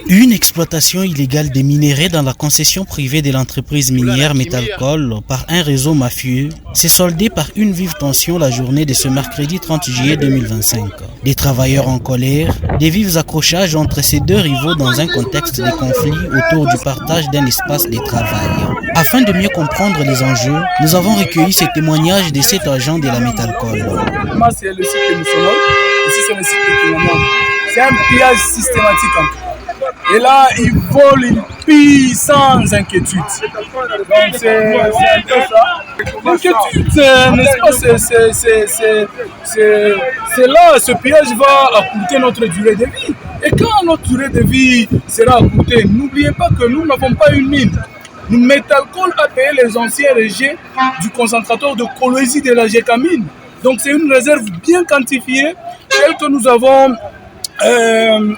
Une exploitation illégale des minéraux dans la concession privée de l'entreprise minière Metalcoal par un réseau mafieux s'est soldée par une vive tension la journée de ce mercredi 30 juillet 2025. Des travailleurs en colère, des vifs accrochages entre ces deux rivaux dans un contexte de conflit autour du partage d'un espace de travail. Afin de mieux comprendre les enjeux, nous avons recueilli ces témoignages de cet agent de la Metalcoal. C'est le site de Moussonol, ici c'est le site de Kinamon. C'est un pillage systématique en tout. Et là, ils volent, ils pillent sans inquiétude. Donc c'est un peu ça. L'inquiétude, n'est-ce pas, c'est là, ce pillage va coûter notre durée de vie. Et quand notre durée de vie sera coûtée, n'oubliez pas que nous n'avons pas une mine. Nous, Metalcoal a payé les anciens rejets du concentrateur de Kolwezi de la Gécamine. Donc c'est une réserve bien quantifiée, telle que nous avons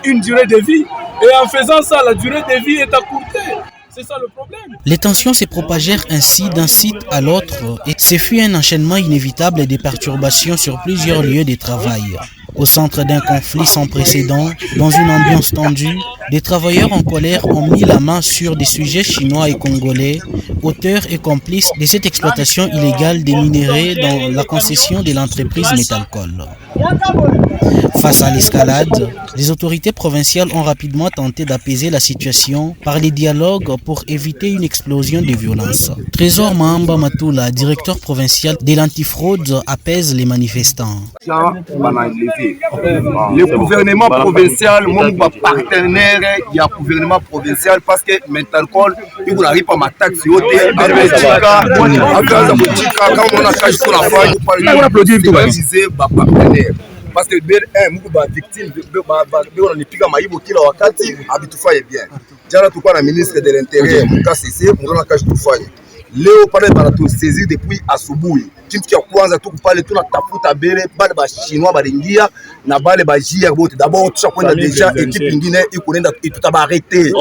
une durée de vie. Et en faisant ça, la durée de vie est accourtée. C'est ça le problème. Les tensions se propagèrent ainsi d'un site à l'autre et ce fut un enchaînement inévitable des perturbations sur plusieurs lieux de travail. Au centre d'un conflit sans précédent, dans une ambiance tendue, des travailleurs en colère ont mis la main sur des sujets chinois et congolais, auteurs et complices de cette exploitation illégale des minéraux dans la concession de l'entreprise Metalcoal. Face à l'escalade, les autorités provinciales ont rapidement tenté d'apaiser la situation par les dialogues pour éviter une explosion de violence. Trésor Mahamba Matula, directeur provincial de l'antifraude, apaise les manifestants. Le gouvernement provincial, mon partenaire, il y a gouvernement provincial parce que Metalcoal, il n'arrive pas à ma taxe. Il y a parce que Mungu ba victime on ne piga maibo kila wakati abitufaye bien. Jana tulikuwa na ministre de l'intérieur mukasisi mnaona kazi tufanye. Leo pale banato saisir depuis asubuhi. Kitu cha kwanza tu pale tunatafuta bele bale ba chinois balingia na bale ba jia bote d'abord tushakwenda déjà équipe nyingine iko nenda tutabarete.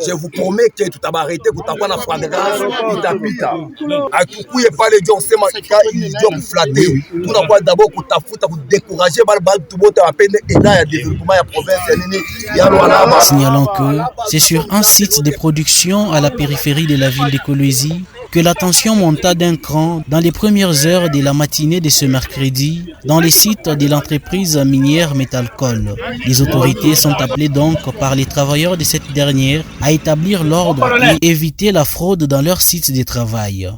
Je vous promets que tutabarete kutakuwa na flagrance itapita. Atukuye pale ndio sema ili ndio mflatter. Tunakuwa d'abord kutafuta kudécourager bale batu bote apende eda ya développement ya province nini ya Lualaba. Signalant que c'est sur un site de production à la périphérie de la ville de Kolwezi que la tension monta d'un cran dans les premières heures de la matinée de ce mercredi dans les sites de l'entreprise minière Metalcoal. Les autorités sont appelées donc par les travailleurs de cette dernière à établir l'ordre et éviter la fraude dans leurs sites de travail.